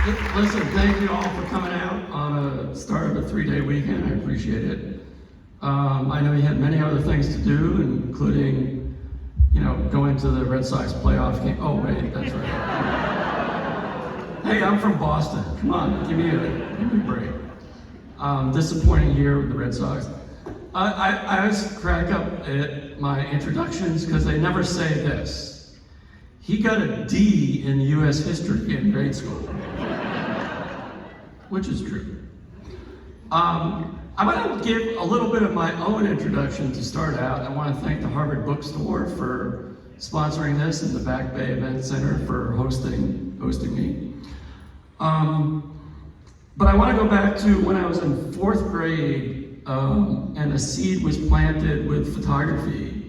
Listen, thank you all for coming out on a start of a 3-day weekend. I appreciate it. I know you had many other things to do, including, going to the Red Sox playoff game. Oh, wait, that's right. Hey, I'm from Boston. Come on, give me a break. Disappointing year with the Red Sox. I always crack up at my introductions because they never say this. He got a D in U.S. history in grade school, which is true. I'm going to give a little bit of my own introduction to start out. I want to thank the Harvard Bookstore for sponsoring this and the Back Bay Event Center for hosting me. But I want to go back to when I was in 4th grade and a seed was planted with photography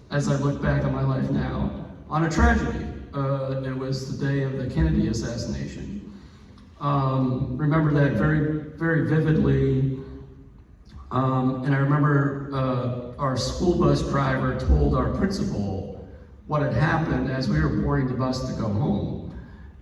as I look back on my life now on a tragedy. It was the day of the Kennedy assassination. Remember that very, very vividly. And I remember our school bus driver told our principal what had happened as we were boarding the bus to go home.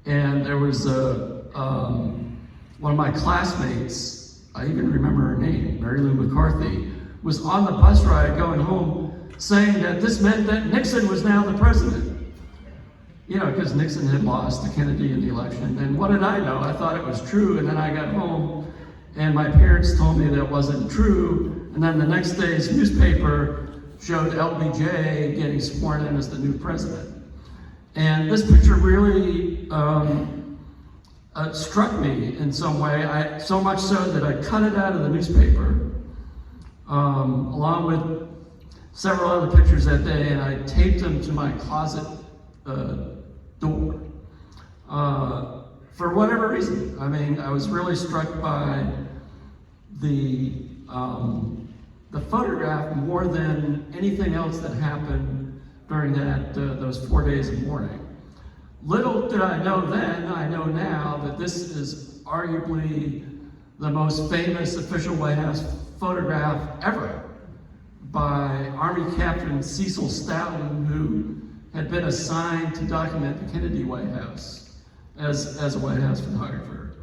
And there was one of my classmates, I even remember her name, Mary Lou McCarthy, was on the bus ride going home saying that this meant that Nixon was now the president. Because Nixon had lost to Kennedy in the election. And what did I know? I thought it was true, and then I got home, and my parents told me that wasn't true, and then the next day's newspaper showed LBJ getting sworn in as the new president. And this picture really struck me in some way, so much so that I cut it out of the newspaper, along with several other pictures that day, and I taped them to my closet door. For whatever reason. I mean, I was really struck by the photograph more than anything else that happened during those 4 days of mourning. Little did I know then, I know now, that this is arguably the most famous official White House photograph ever by Army Captain Cecil Stoughton, who had been assigned to document the Kennedy White House as a White House photographer.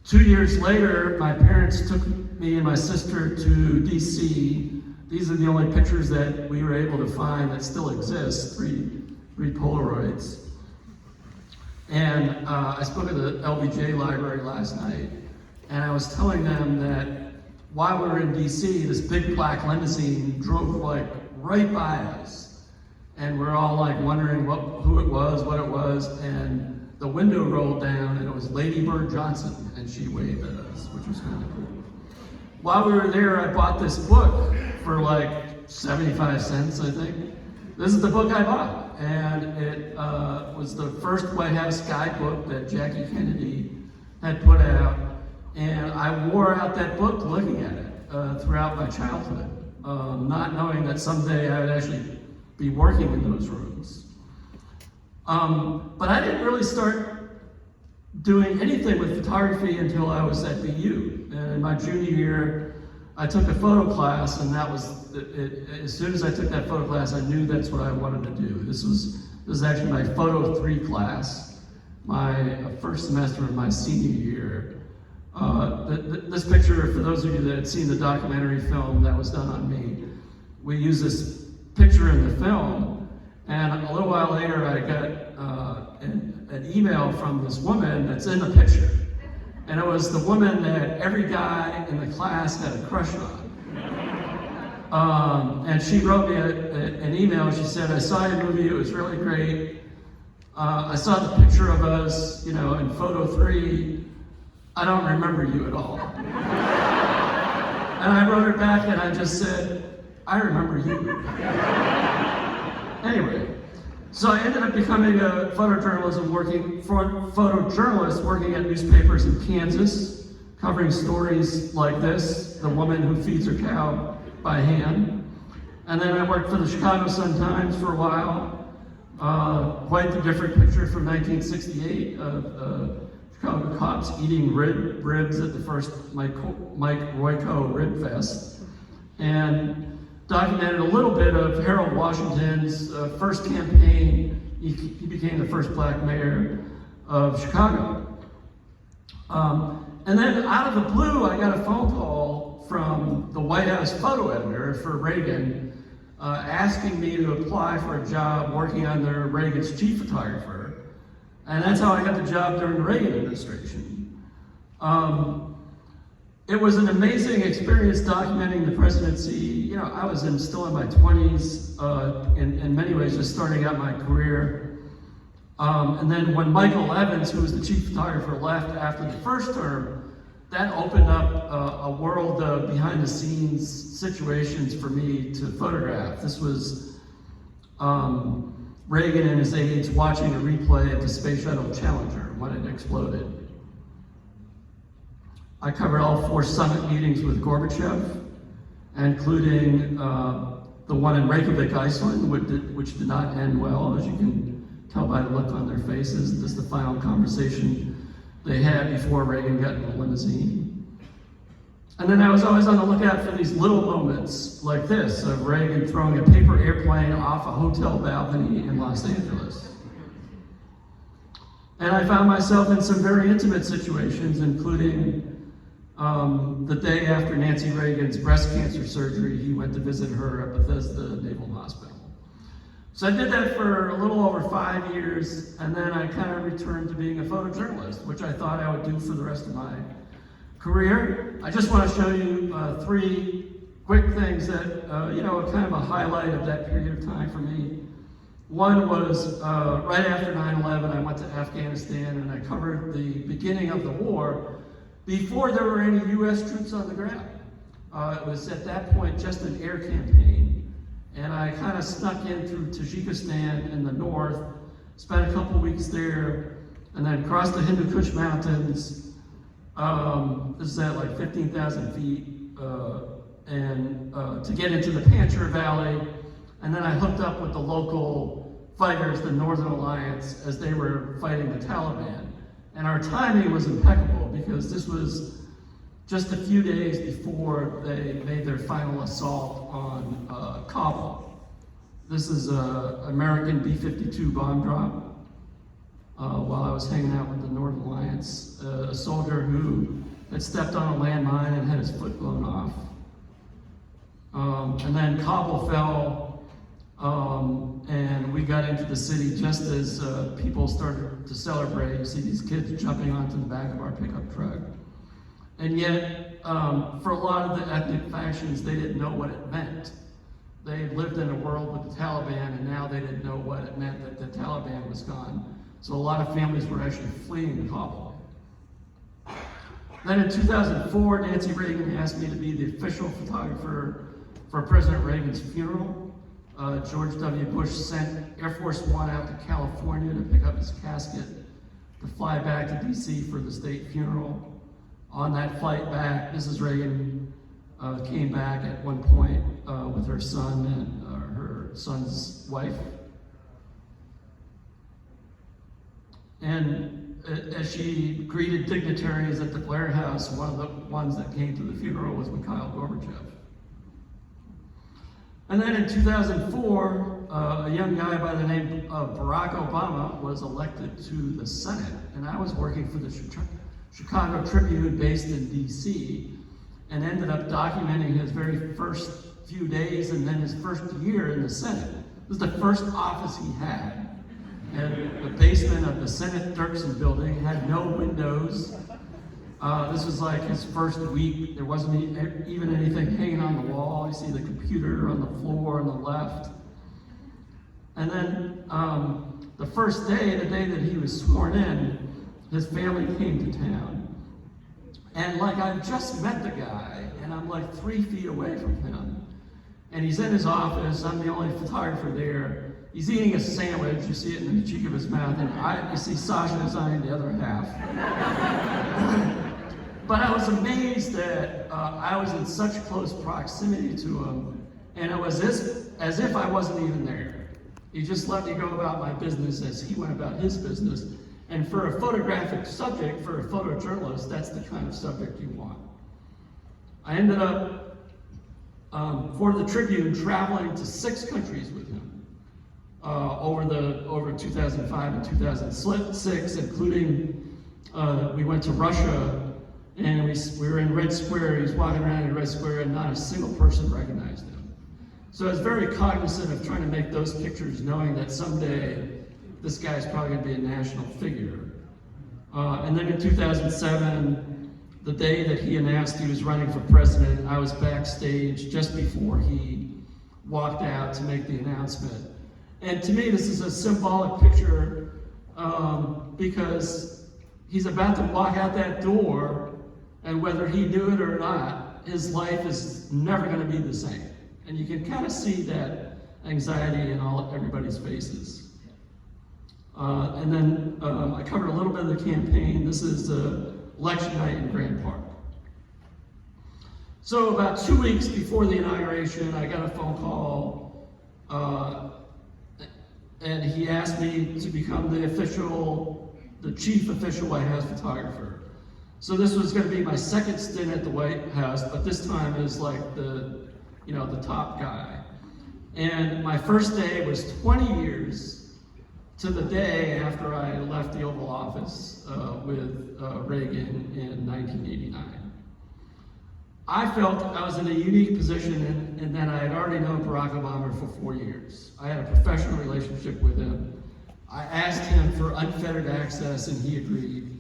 2 years later, my parents took me and my sister to DC. These are the only pictures that we were able to find that still exist, three Polaroids. And I spoke at the LBJ library last night, and I was telling them that while we were in DC, this big black limousine drove right by us, and we're all wondering who it was, what it was, and the window rolled down, and it was Lady Bird Johnson, and she waved at us, which was kind of cool. While we were there, I bought this book for 75 cents, I think. This is the book I bought, and it was the first White House guidebook that Jackie Kennedy had put out, and I wore out that book looking at it throughout my childhood. Not knowing that someday I would actually be working in those rooms. But I didn't really start doing anything with photography until I was at BU. And in my junior year, I took a photo class, and that was it. As soon as I took that photo class, I knew that's what I wanted to do. This was actually my Photo 3 class, my first semester of my senior year. This picture, for those of you that had seen the documentary film that was done on me, we used this picture in the film, and a little while later I got an email from this woman that's in the picture, and it was the woman that every guy in the class had a crush on. And she wrote me an email. She said, "I saw your movie, it was really great. I saw the picture of us, in Photo 3. I don't remember you at all." And I wrote her back and I just said, "I remember you." Anyway, so I ended up becoming a photojournalist working at newspapers in Kansas, covering stories like this, the woman who feeds her cow by hand. And then I worked for the Chicago Sun-Times for a while. Quite the different picture from 1968 of Chicago cops eating ribs at the first Mike Royko Rib Fest, and documented a little bit of Harold Washington's first campaign. He became the first black mayor of Chicago. And then out of the blue, I got a phone call from the White House photo editor for Reagan, asking me to apply for a job working under Reagan's chief photographer. And that's how I got the job during the Reagan administration. It was an amazing experience documenting the presidency. You know, I was still in my 20s, in many ways just starting out my career. And then when Michael Evans, who was the chief photographer, left after the first term, that opened up a world of behind the scenes situations for me to photograph. This was Reagan and his aides watching a replay of the Space Shuttle Challenger when it exploded. I covered all 4 summit meetings with Gorbachev, including the one in Reykjavik, Iceland, which did not end well, as you can tell by the look on their faces. This is the final conversation they had before Reagan got in the limousine. And then I was always on the lookout for these little moments like this, of Reagan throwing a paper airplane off a hotel balcony in Los Angeles. And I found myself in some very intimate situations, including the day after Nancy Reagan's breast cancer surgery, he went to visit her at Bethesda Naval Hospital. So I did that for a little over 5 years, and then I kind of returned to being a photojournalist, which I thought I would do for the rest of my career. I just want to show you 3 quick things that, are kind of a highlight of that period of time for me. One was right after 9/11, I went to Afghanistan and I covered the beginning of the war before there were any US troops on the ground. It was at that point just an air campaign. And I kind of snuck in through Tajikistan in the north, spent a couple weeks there, and then crossed the Hindu Kush Mountains. This is at like 15,000 feet, to get into the Panjshir Valley. And then I hooked up with the local fighters, the Northern Alliance, as they were fighting the Taliban. And our timing was impeccable because this was just a few days before they made their final assault on Kabul. This is an American B-52 bomb drop while I was hanging out with the Northern Alliance. A soldier who had stepped on a landmine and had his foot blown off. And then Kabul fell, and we got into the city just as people started to celebrate. You see these kids jumping onto the back of our pickup truck. And yet, for a lot of the ethnic factions, they didn't know what it meant. They lived in a world with the Taliban, and now they didn't know what it meant that the Taliban was gone. So a lot of families were actually fleeing Kabul. Then in 2004, Nancy Reagan asked me to be the official photographer for President Reagan's funeral. George W. Bush sent Air Force One out to California to pick up his casket, to fly back to DC for the state funeral. On that flight back, Mrs. Reagan came back at one point with her son and her son's wife. And as she greeted dignitaries at the Blair House, one of the ones that came to the funeral was Mikhail Gorbachev. And then in 2004, a young guy by the name of Barack Obama was elected to the Senate, and I was working for the Chicago Tribune based in DC, and ended up documenting his very first few days and then his first year in the Senate. This is the first office he had. And the basement of the Senate Dirksen building had no windows. This was like his first week. There wasn't even anything hanging on the wall. You see the computer on the floor on the left. And then the first day, the day that he was sworn in, his family came to town. And like I've just met the guy, and I'm like 3 feet away from him. And he's in his office, I'm the only photographer there. He's eating a sandwich, you see it in the cheek of his mouth, and you see Sasha designing the other half. But I was amazed that I was in such close proximity to him, and it was as if I wasn't even there. He just let me go about my business as he went about his business. And for a photographic subject, for a photojournalist, that's the kind of subject you want. I ended up, for the Tribune, traveling to 6 countries with him. over 2005 and 2006, including we went to Russia and we were in Red Square. He was walking around in Red Square and not a single person recognized him. So I was very cognizant of trying to make those pictures, knowing that someday this guy's probably going to be a national figure. And then in 2007, the day that he announced he was running for president, I was backstage just before he walked out to make the announcement. And to me, this is a symbolic picture because he's about to walk out that door, and whether he knew it or not, his life is never going to be the same. And you can kind of see that anxiety in everybody's faces. And then I covered a little bit of the campaign. This is election night in Grant Park. So about 2 weeks before the inauguration, I got a phone call, and he asked me to become the chief official White House photographer. So this was going to be my second stint at the White House, but this time as like the top guy. And my first day was 20 years to the day after I left the Oval Office with Reagan in 1989. I felt I was in a unique position in that I had already known Barack Obama for 4 years. I had a professional relationship with him. I asked him for unfettered access and he agreed.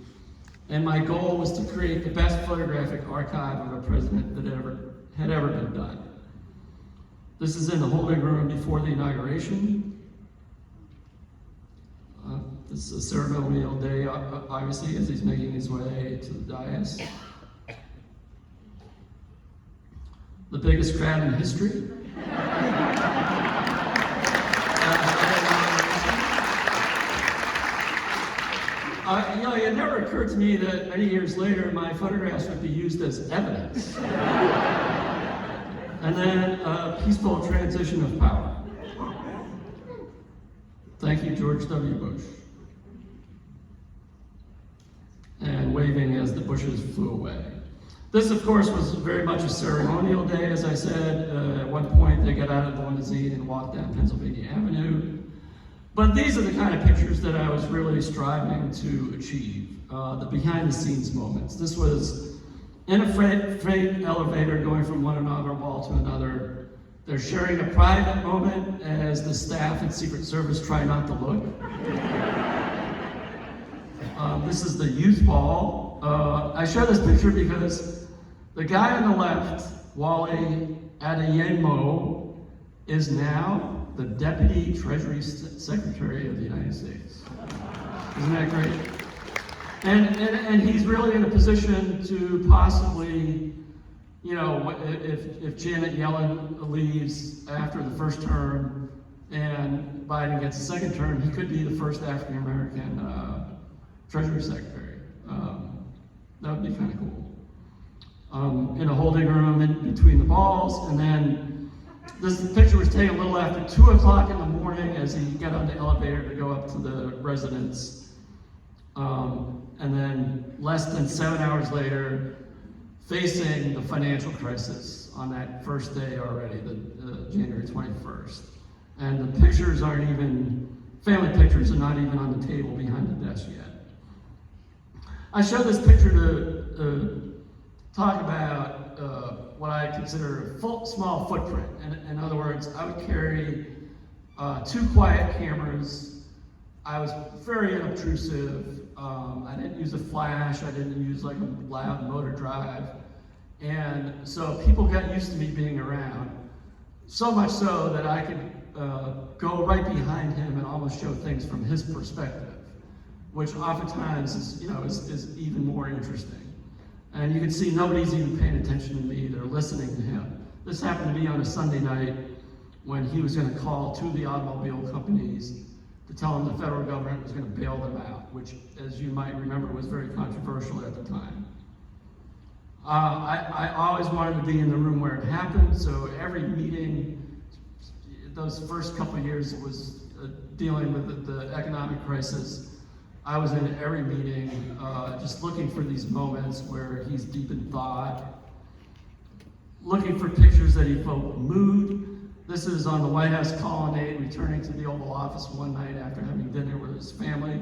And my goal was to create the best photographic archive of a president that had ever been done. This is in the holding room before the inauguration. This is a ceremonial day, obviously, as he's making his way to the dais. The biggest crowd in history. It never occurred to me that many years later, my photographs would be used as evidence. And then a peaceful transition of power. Thank you, George W. Bush. And waving as the Bushes flew away. This, of course, was very much a ceremonial day, as I said. At one point, they got out of the limousine and walked down Pennsylvania Avenue. But these are the kind of pictures that I was really striving to achieve, the behind-the-scenes moments. This was in a freight elevator going from one inaugural to another. They're sharing a private moment as the staff and Secret Service try not to look. This is the youth ball. I show this picture because the guy on the left, Wally Adeyemo, is now the Deputy Treasury Secretary of the United States. Isn't that great? And he's really in a position to possibly, if Janet Yellen leaves after the first term and Biden gets the second term, he could be the first African American Treasury Secretary. That would be kind of cool. In a holding room in between the balls, and then this picture was taken a little after 2 o'clock in the morning as he got on the elevator to go up to the residence. And then less than 7 hours later, facing the financial crisis on that first day already, the January 21st. And the pictures aren't even, family pictures are not even on the table behind the desk yet. I show this picture to talk about what I consider a small footprint. In other words, I would carry 2 quiet cameras. I was very unobtrusive. I didn't use a flash. I didn't use like a loud motor drive. And so people got used to me being around. So much so that I could go right behind him and almost show things from his perspective, which oftentimes is even more interesting. And you can see nobody's even paying attention to me, they're listening to him. This happened to be on a Sunday night when he was going to call 2 of the automobile companies to tell them the federal government was going to bail them out, which, as you might remember, was very controversial at the time. I always wanted to be in the room where it happened, so every meeting, those first couple of years, it was dealing with the economic crisis. I was in every meeting, just looking for these moments where he's deep in thought, looking for pictures that evoke mood. This is on the White House colonnade, returning to the Oval Office one night after having dinner with his family.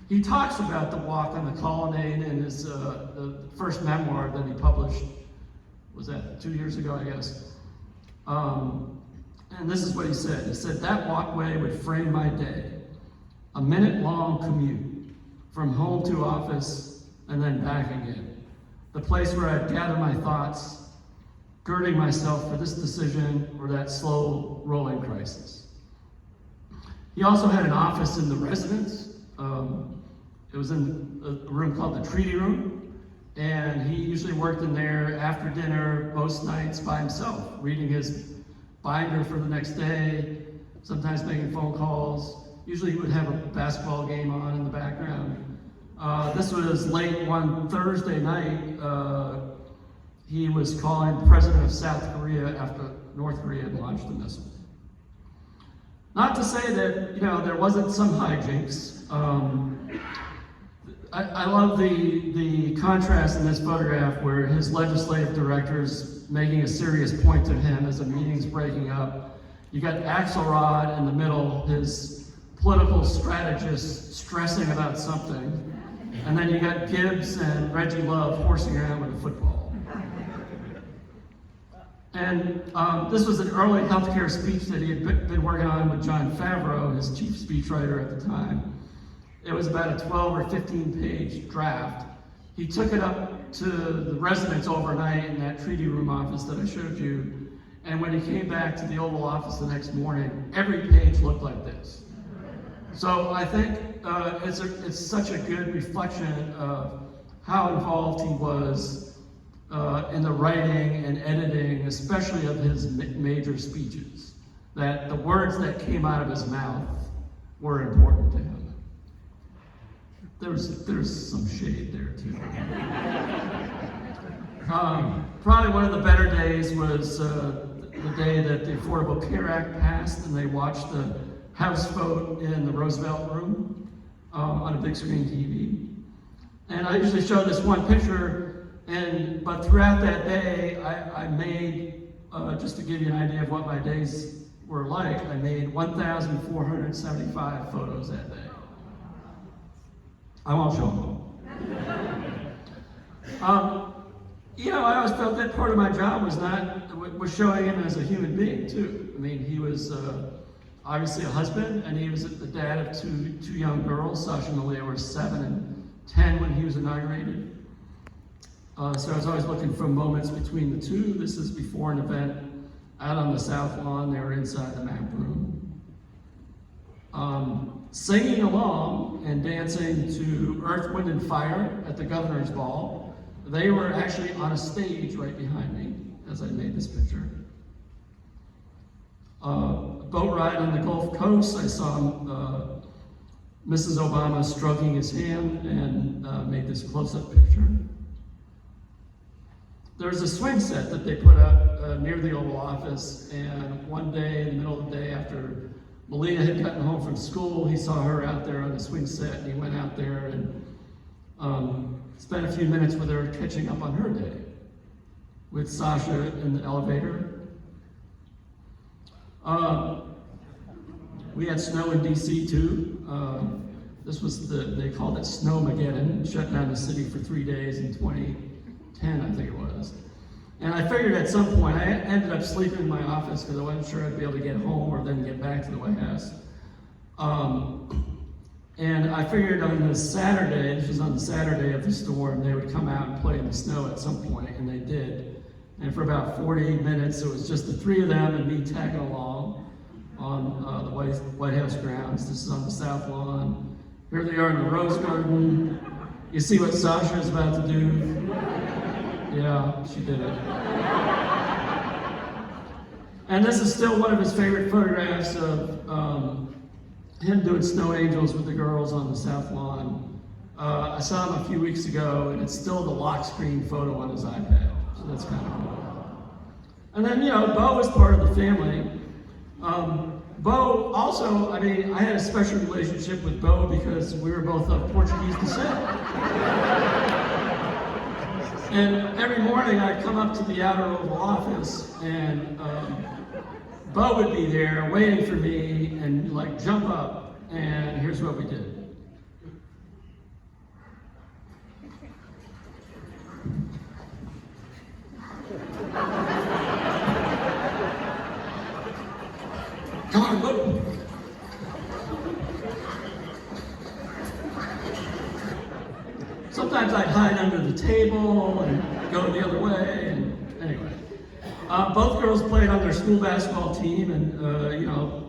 He talks about the walk on the colonnade in his the first memoir that he published. Was that 2 years ago, I guess? And this is what he said. He said, "That walkway would frame my day. A minute-long commute from home to office and then back again. The place where I'd gather my thoughts, girding myself for this decision or that slow rolling crisis." He also had an office in the residence. It was in a room called the Treaty Room, and he usually worked in there after dinner most nights by himself, reading his binder for the next day, sometimes making phone calls. Usually he would have a basketball game on in the background. This was late one Thursday night. He was calling the president of South Korea after North Korea had launched a missile. Not to say that, there wasn't some hijinks. I love the contrast in this photograph where his legislative director's making a serious point to him as the meeting's breaking up. You got Axelrod in the middle, his political strategist stressing about something. And then you got Gibbs and Reggie Love horsing around with a football. And this was an early healthcare speech that he had been working on with John Favreau, his chief speechwriter at the time. It was about a 12 or 15-page draft. He took it up to the residence overnight in that Treaty Room office that I showed you. And when he came back to the Oval Office the next morning, every page looked like this. So I think it's such a good reflection of how involved he was in the writing and editing, especially of his major speeches, that the words that came out of his mouth were important to him. There's some shade there too. Probably one of the better days was the day that the Affordable Care Act passed, and they watched the House vote in the Roosevelt Room on a big screen TV. And I usually show this one picture, but throughout that day, I made, just to give you an idea of what my days were like, I made 1,475 photos that day. I won't show them all. I always felt that part of my job was showing him as a human being too. I mean, he was obviously a husband, and he was the dad of two young girls. Sasha and Malia were 7 and 10 when he was inaugurated. So I was always looking for moments between the two. This is before an event out on the South Lawn. They were inside the map room. Singing along and dancing to Earth, Wind, and Fire at the Governor's Ball. They were actually on a stage right behind me as I made this picture. Boat ride on the Gulf Coast, I saw Mrs. Obama stroking his hand and made this close-up picture. There was a swing set that they put up near the Oval Office, and one day, in the middle of the day after Malia had gotten home from school, he saw her out there on the swing set, and he went out there and spent a few minutes with her catching up on her day with Sasha in the elevator. We had snow in DC too. This was they called it Snowmageddon, shut down the city for 3 days in 2010, I think it was. And I figured at some point, I ended up sleeping in my office because I wasn't sure I'd be able to get home or then get back to the White House. And I figured on this Saturday, this was on the Saturday of the storm, they would come out and play in the snow at some point, and they did. And for about 40 minutes, it was just the three of them and me tagging along on the White House grounds. This is on the South Lawn. Here they are in the Rose Garden. You see what Sasha is about to do? Yeah, she did it. And this is still one of his favorite photographs of him doing snow angels with the girls on the South Lawn. I saw him a few weeks ago, and it's still the lock screen photo on his iPad. So that's kind of cool. And then, Bo was part of the family. Bo also, I had a special relationship with Bo because we were both of Portuguese descent. And every morning I'd come up to the outer Oval Office, and Bo would be there waiting for me and like jump up, and here's what we did. Come on, Bo. Sometimes I'd hide under the table and go the other way, and anyway. Both girls played on their school basketball team, and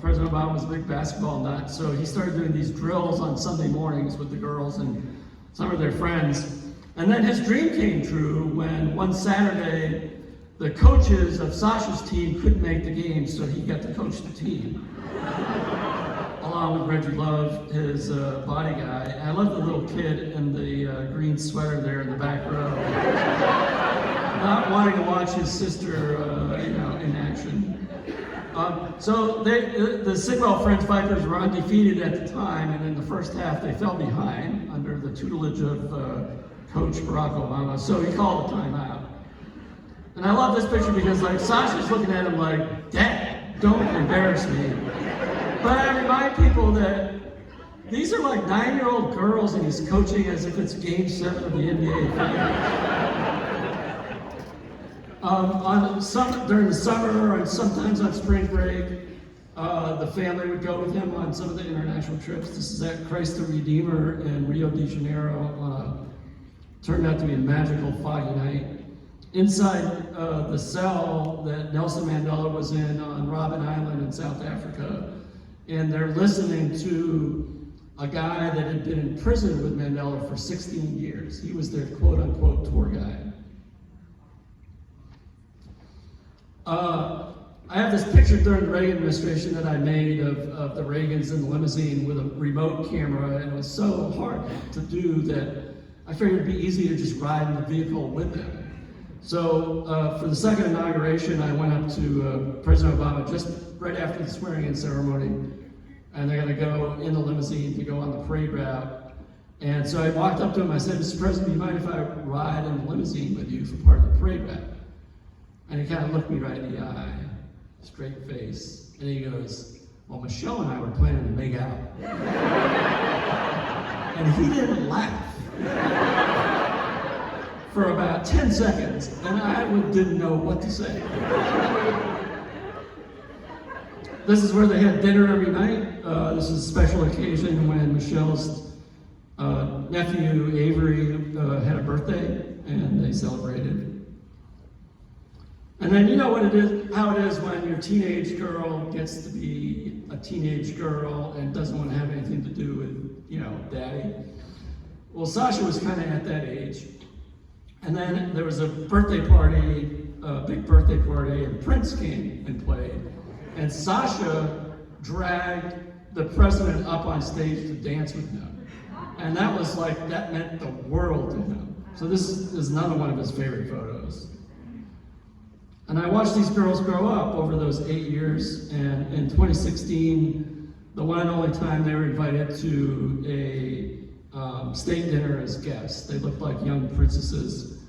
President Obama was a big basketball nut, so he started doing these drills on Sunday mornings with the girls and some of their friends. And then his dream came true when one Saturday, the coaches of Sasha's team couldn't make the game, so he got to coach the team. Along with Reggie Love, his body guy. And I love the little kid in the green sweater there in the back row. Not wanting to watch his sister, in action. So the Sidwell French Vipers were undefeated at the time, and in the first half they fell behind under the tutelage of Coach Barack Obama, so he called a timeout. And I love this picture because Sasha's looking at him like, Dad, don't embarrass me. But I remind people that these are like 9-year-old girls and he's coaching as if it's Game 7 of the NBA Finals. During the summer and sometimes on spring break, the family would go with him on some of the international trips. This is at Christ the Redeemer in Rio de Janeiro. Turned out to be a magical foggy night. Inside the cell that Nelson Mandela was in on Robben Island in South Africa, and they're listening to a guy that had been in prison with Mandela for 16 years. He was their quote-unquote tour guide. I have this picture during the Reagan administration that I made of the Reagans in the limousine with a remote camera, and it was so hard to do that I figured it'd be easy to just ride in the vehicle with them. So for the second inauguration, I went up to President Obama just right after the swearing-in ceremony, and they're going to go in the limousine to go on the parade route. And so I walked up to him, I said, Mr. President, do you mind if I ride in the limousine with you for part of the parade route? And he kind of looked me right in the eye, straight face, and he goes, well, Michelle and I were planning to make out. And he didn't laugh for about 10 seconds, and I didn't know what to say. This is where they had dinner every night. This is a special occasion when Michelle's nephew, Avery, had a birthday, and they celebrated. And then you know what it is, how it is when your teenage girl gets to be a teenage girl and doesn't want to have anything to do with, daddy. Well, Sasha was kind of at that age. And then there was a birthday party, a big birthday party, and Prince came and played. And Sasha dragged the president up on stage to dance with him. And that meant the world to him. So this is another one of his favorite photos. And I watched these girls grow up over those 8 years, and in 2016, the one and only time they were invited to a state dinner as guests. They looked like young princesses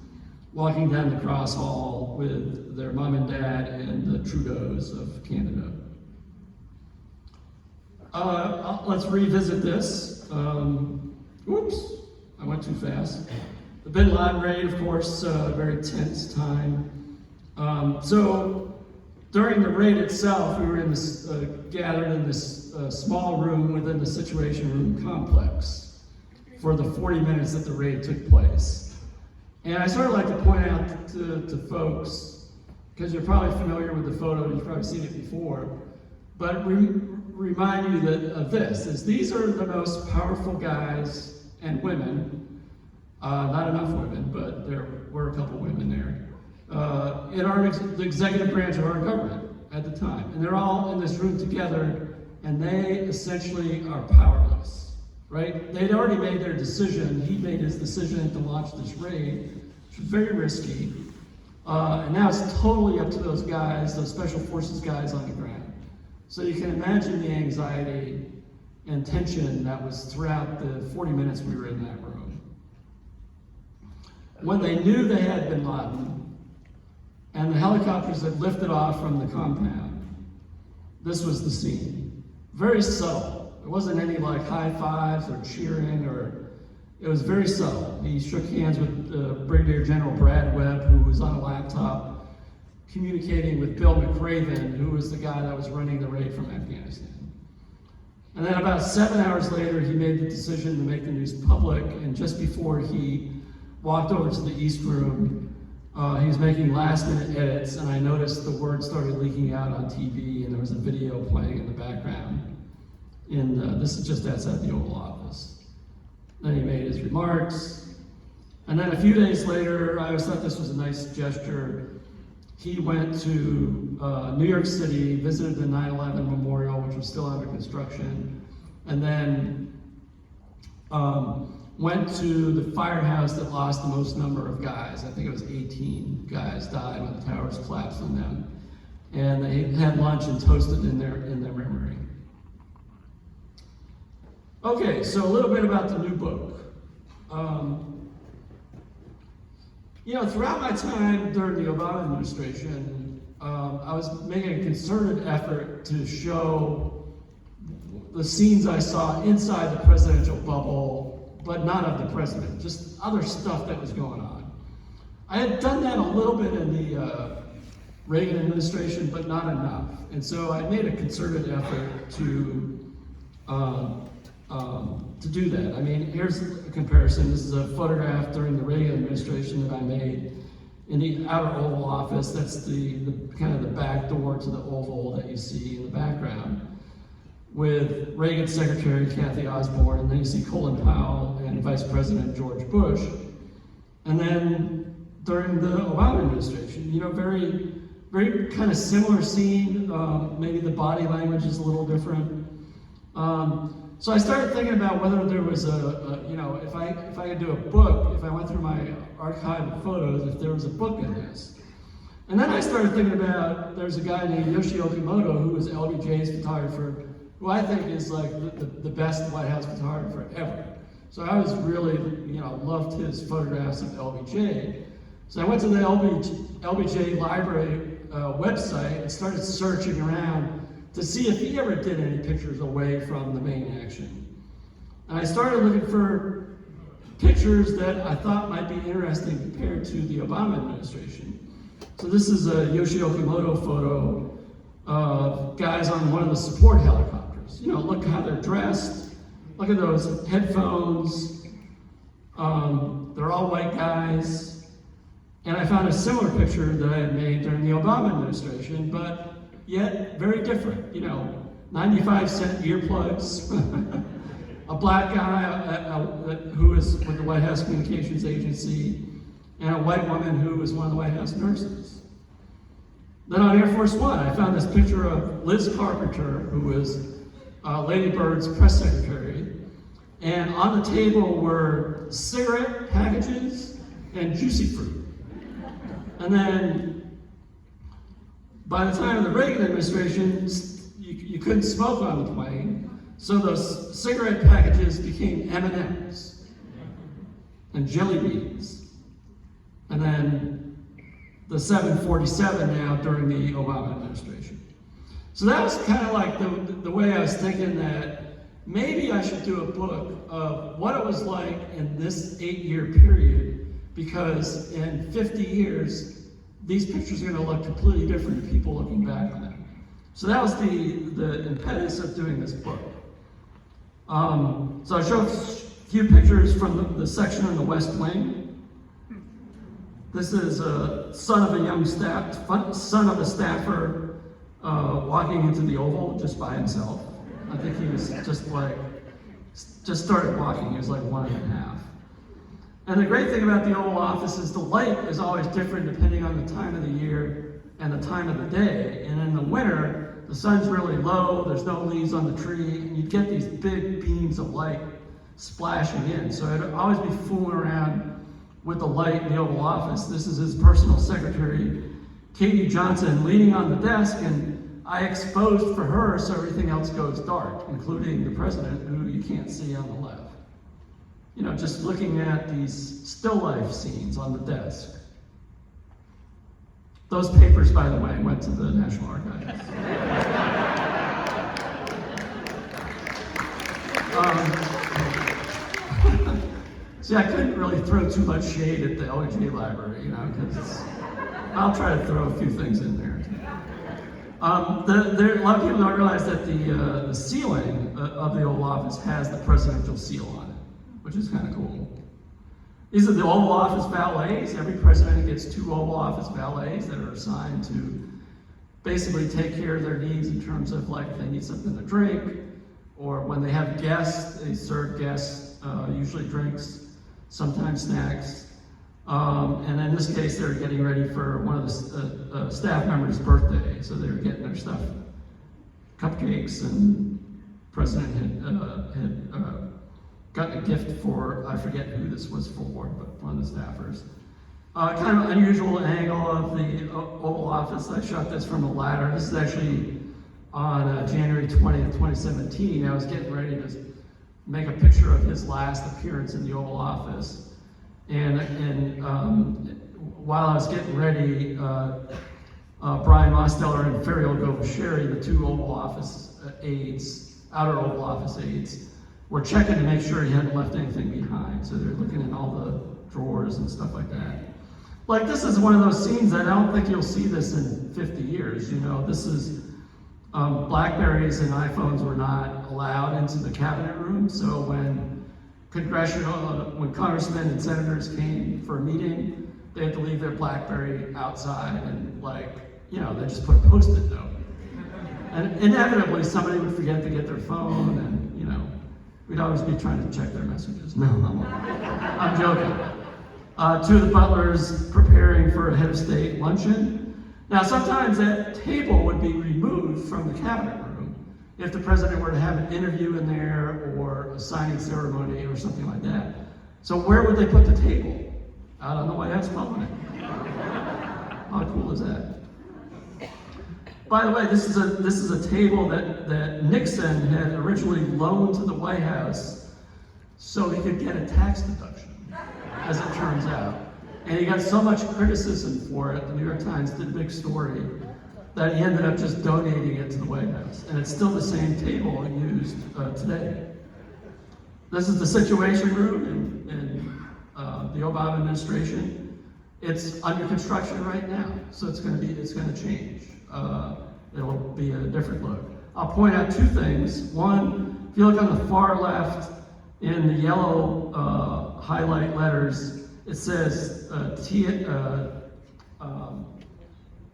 walking down the Cross Hall with their mom and dad and the Trudeaus of Canada. Let's revisit this. Oops, I went too fast. The Bin Laden raid, of course, a very tense time. So during the raid itself, we were in this, gathered in this small room within the Situation Room complex for the 40 minutes that the raid took place. And I sort of like to point out to folks, because you're probably familiar with the photo, you've probably seen it before, but remind you of these are the most powerful guys and women, not enough women, but there were a couple women there, in the executive branch of our government at the time. And they're all in this room together, and they essentially are powerless, right? They'd already made their decision. He made his decision to launch this raid, which was very risky. And now it's totally up to those guys, those special forces guys on the ground. So you can imagine the anxiety and tension that was throughout the 40 minutes we were in that room. When they knew they had Bin Laden, and the helicopters had lifted off from the compound, this was the scene. Very subtle. It wasn't any like high fives or cheering, it was very subtle. He shook hands with Brigadier General Brad Webb, who was on a laptop communicating with Bill McRaven, who was the guy that was running the raid from Afghanistan. And then about 7 hours later, he made the decision to make the news public, and just before he walked over to the East Room, he was making last-minute edits, and I noticed the word started leaking out on TV, and there was a video playing in the background. This is just outside the Oval Office. Then he made his remarks, and then a few days later, I always thought this was a nice gesture. He went to New York City, visited the 9/11 Memorial, which was still under construction, and then went to the firehouse that lost the most number of guys. I think it was 18 guys died when the towers collapsed on them. And they had lunch and toasted in their memory. Okay, so a little bit about the new book. Throughout my time during the Obama administration, I was making a concerted effort to show the scenes I saw inside the presidential bubble, but not of the president, just other stuff that was going on. I had done that a little bit in the Reagan administration, but not enough. And so I made a concerted effort to do that. I mean, here's a comparison. This is a photograph during the Reagan administration that I made in the outer Oval Office. That's the kind of the back door to the Oval that you see in the background, with Reagan Secretary Kathy Osborne, and then you see Colin Powell and Vice President George Bush. And then during the Obama administration, very, very kind of similar scene. Maybe the body language is a little different. So I started thinking about whether there was if I could do a book, if I went through my archive of photos, if there was a book in this. And then I started thinking about, there's a guy named Yoshi Okimoto, who was LBJ's photographer, who I think is like the best White House photographer ever. So I was really, loved his photographs of LBJ. So I went to the LBJ library website and started searching around to see if he ever did any pictures away from the main action. And I started looking for pictures that I thought might be interesting compared to the Obama administration. So this is a Yoshi Okimoto photo of guys on one of the support helicopters. Look how they're dressed. Look at those headphones. They're all white guys. And I found a similar picture that I had made during the Obama administration, but yet very different. 95-cent earplugs, a black guy who is with the White House Communications Agency, and a white woman who was one of the White House nurses. Then on Air Force One, I found this picture of Liz Carpenter, who was Lady Bird's press secretary, and on the table were cigarette packages and juicy fruit. And then by the time of the Reagan administration, you couldn't smoke on the plane, so those cigarette packages became M&Ms and jelly beans. And then the 747 now during the Obama administration. So that was kind of like the way I was thinking that maybe I should do a book of what it was like in this 8-year period, because in 50 years, these pictures are going to look completely different to people looking back on them. So that was the impetus of doing this book. So I showed a few pictures from the section on the West Wing. This is a son of a staffer walking into the Oval just by himself. I think he was just started walking. He was like 1.5. And the great thing about the Oval Office is the light is always different depending on the time of the year and the time of the day. And in the winter, the sun's really low, there's no leaves on the tree, and you get these big beams of light splashing in. So I'd always be fooling around with the light in the Oval Office. This is his personal secretary, Katie Johnson, leaning on the desk, and I exposed for her so everything else goes dark, including the president, who you can't see on the left. Just looking at these still life scenes on the desk. Those papers, by the way, went to the National Archives. See, I couldn't really throw too much shade at the OJ library, you know, because I'll try to throw a few things in there. A lot of people don't realize that the ceiling of the Oval Office has the presidential seal on it, which is kind of cool. These are the Oval Office valets. Every president gets 2 Oval Office valets that are assigned to basically take care of their needs in terms of like if they need something to drink, or when they have guests, they serve guests, usually drinks, sometimes snacks. And in this case, they were getting ready for one of the staff members' birthday, so they were getting their stuff, cupcakes, and the president had gotten a gift for, I forget who this was for, but one of the staffers. Kind of unusual angle of the Oval Office. I shot this from a ladder. This is actually on January 20th, 2017. I was getting ready to make a picture of his last appearance in the Oval Office. And while I was getting ready, Brian Mosteller and Ferial Govasheri, the 2 Oval Office aides, outer Oval Office aides, were checking to make sure he hadn't left anything behind. So they're looking in all the drawers and stuff like that. Like, this is one of those scenes that I don't think you'll see this in 50 years. You know, this is, Blackberries and iPhones were not allowed into the cabinet room. So when congressmen and senators came for a meeting, they had to leave their BlackBerry outside and, like, you know, they just put a Post-it note. And inevitably, somebody would forget to get their phone, and, you know, we'd always be trying to check their messages. No, I'm joking. 2 of the butlers preparing for a head of state luncheon. Now, sometimes that table would be removed from the cabinet room if the president were to have an interview in there or a signing ceremony or something like that. So where would they put the table? Out on the White House promenade. How cool is that? By the way, this is a table that Nixon had originally loaned to the White House so he could get a tax deduction, as it turns out. And he got so much criticism for it, the New York Times did a big story, that he ended up just donating it to the White House. And it's still the same table used today. This is the Situation Room in the Obama administration. It's under construction right now, so it's going to change. It'll be a different look. I'll point out 2 things. One, if you look on the far left in the yellow highlight letters, it says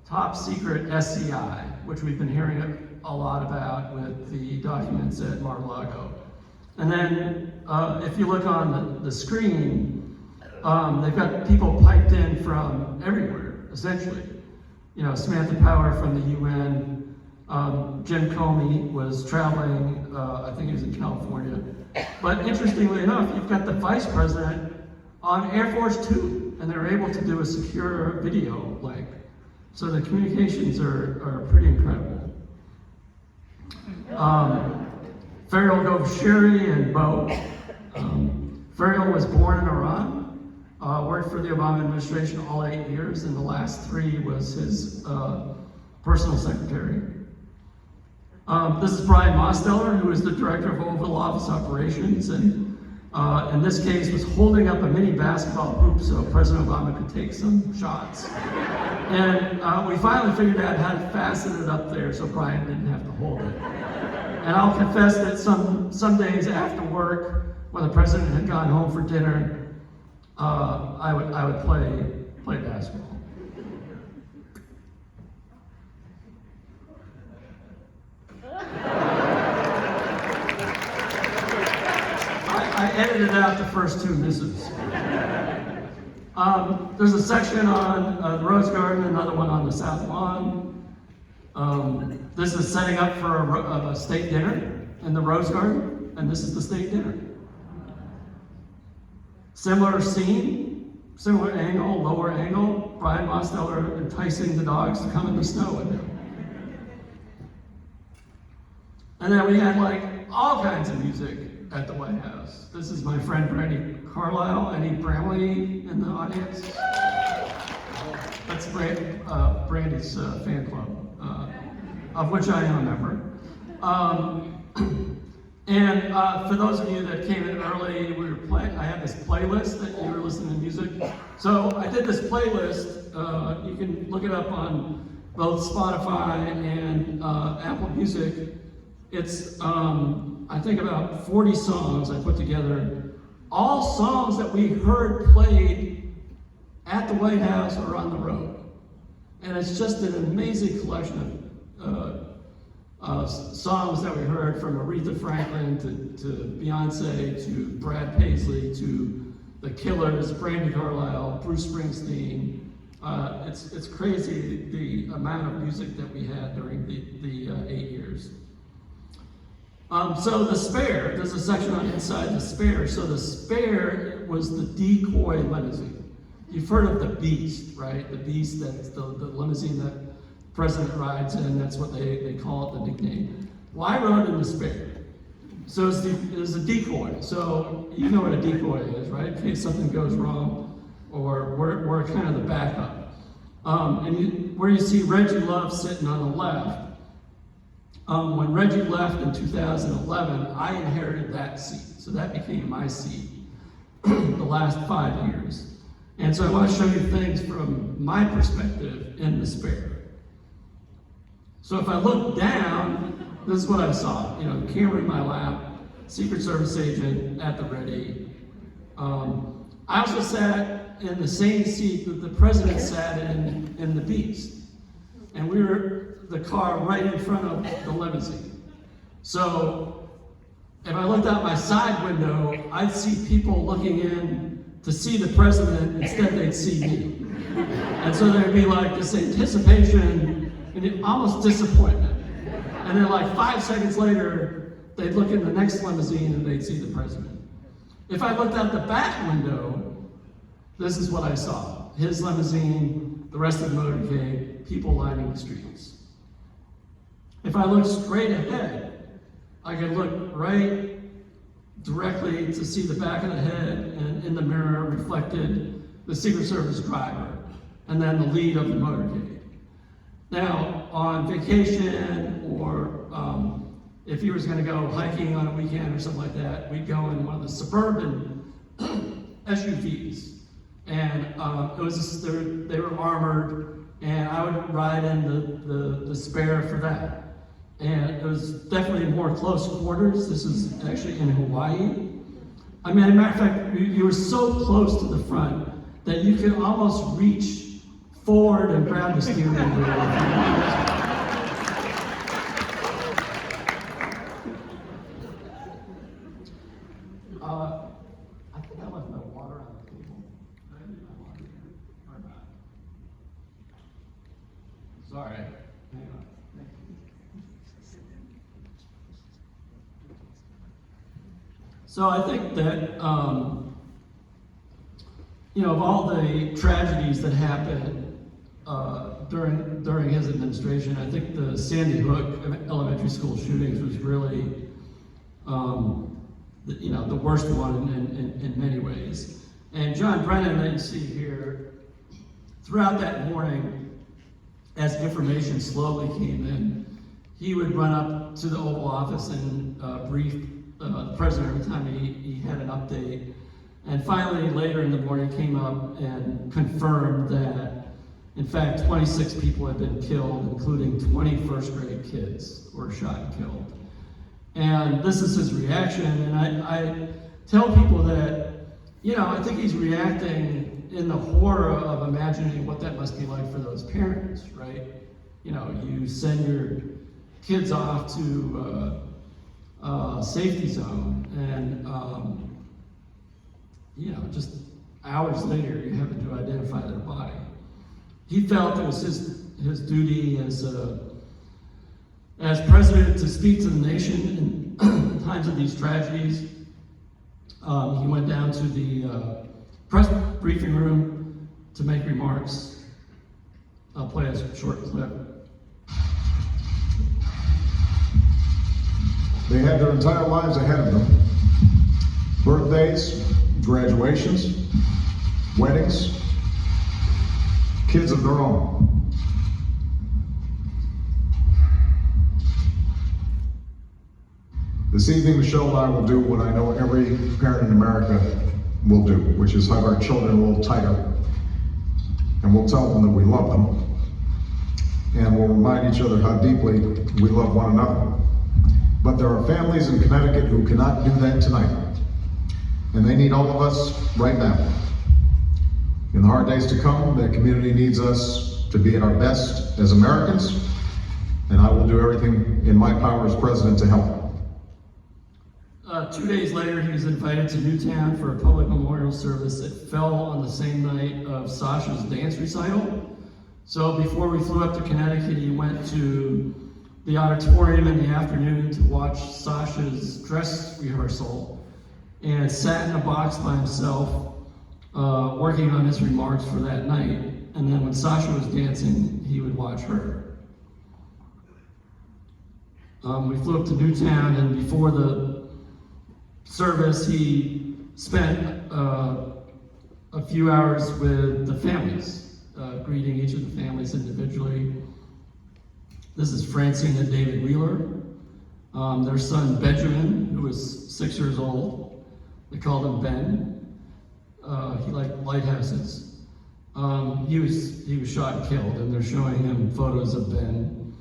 top secret SCI, which we've been hearing a lot about with the documents at Mar-a-Lago. And then if you look on the screen, they've got people piped in from everywhere, essentially. You know, Samantha Power from the UN, Jim Comey was traveling, I think he was in California. But interestingly enough, you've got the vice president on Air Force 2, and they're able to do a secure video link. So the communications are pretty incredible. Ferial Govasheri and Bo. Ferial was born in Iran, worked for the Obama administration all 8 years, and the last 3 was his personal secretary. This is Brian Mosteller, who is the director of Oval Office Operations, and in this case was holding up a mini basketball hoop so President Obama could take some shots. And we finally figured out how to fasten it up there so Brian didn't have to hold it. And I'll confess that some days after work, when the president had gone home for dinner, I would play basketball. I edited out the first 2 misses. There's a section on the Rose Garden, another one on the South Lawn. This is setting up for a state dinner in the Rose Garden, and this is the state dinner. Similar scene, similar angle, lower angle, Brian Mosteller enticing the dogs to come in the snow with him. And then we had like all kinds of music at the White House. This is my friend Brandy Carlisle. Any Bramley in the audience? That's Brandy's fan club, of which I am a member. And for those of you that came in early, I had this playlist that you were listening to music. So I did this playlist. You can look it up on both Spotify and Apple Music. It's, I think, about 40 songs I put together. All songs that we heard played at the White House or on the road. And it's just an amazing collection of songs that we heard, from Aretha Franklin to Beyonce to Brad Paisley to The Killers, Brandi Carlile, Bruce Springsteen. It's crazy the amount of music that we had during the 8 years. So the Spare, there's a section on inside the Spare. So the Spare was the decoy limousine. You've heard of the Beast, right? The Beast, that's the limousine that the president rides in. That's what they call it, the nickname. Well, I rode in the Spare. So it was a decoy. So you know what a decoy is, right? In case something goes wrong, or we're kind of the backup. Where you see Reggie Love sitting on the left, when Reggie left in 2011, I inherited that seat. So that became my seat the last 5 years. And so I want to show you things from my perspective in the Spare. So if I look down, this is what I saw. You know, camera in my lap, Secret Service agent at the ready. I also sat in the same seat that the president sat in the Beast. And we were the car right in front of the limousine. So if I looked out my side window, I'd see people looking in to see the president. Instead they'd see me. And so there'd be like this anticipation and almost disappointment. And then like 5 seconds later, they'd look in the next limousine and they'd see the president. If I looked out the back window, this is what I saw. His limousine, the rest of the motorcade, people lining the streets. If I looked straight ahead, I could look right directly to see the back of the head, and in the mirror reflected the Secret Service driver, and then the lead of the motorcade. Now, on vacation, or if he was going to go hiking on a weekend or something like that, we'd go in one of the suburban SUVs, and they were armored, and I would ride in the Spare for that. And it was definitely more close quarters. This is actually in Hawaii. I mean, as a matter of fact, you were so close to the front that you could almost reach forward and grab the steering wheel. I think I left my water on the table. Did I leave my water here or not? Sorry. Hang on. So I think that, of all the tragedies that happened during his administration, I think the Sandy Hook elementary school shootings was really, the worst one in many ways. And John Brennan, that you see here, throughout that morning, as information slowly came in, he would run up to the Oval Office and brief the president every time he had an update. And finally, later in the morning, came up and confirmed that, in fact, 26 people had been killed, including 20 first-grade kids were shot and killed. And this is his reaction. And I tell people that, I think he's reacting in the horror of imagining what that must be like for those parents, right? You send your kids off to safety zone, and just hours later you happen to identify their body. He felt it was his duty as president to speak to the nation in times of these tragedies. He went down to the press briefing room to make remarks. I'll play a short clip. They had their entire lives ahead of them. Birthdays, graduations, weddings, kids of their own. This evening, Michelle and I will do what I know every parent in America will do, which is hug our children a little tighter. And we'll tell them that we love them. And we'll remind each other how deeply we love one another. But there are families in Connecticut who cannot do that tonight. And they need all of us right now. In the hard days to come, the community needs us to be at our best as Americans. And I will do everything in my power as president to help. 2 days later, he was invited to Newtown for a public memorial service that fell on the same night of Sasha's dance recital. So before we flew up to Connecticut, he went to the auditorium in the afternoon to watch Sasha's dress rehearsal and sat in a box by himself, working on his remarks for that night. And then when Sasha was dancing, he would watch her. We flew up to Newtown, and before the service, he spent a few hours with the families, greeting each of the families individually. This is Francine and David Wheeler. Their son Benjamin, who was 6 years old. They called him Ben. He liked lighthouses. He was shot and killed, and they're showing him photos of Ben.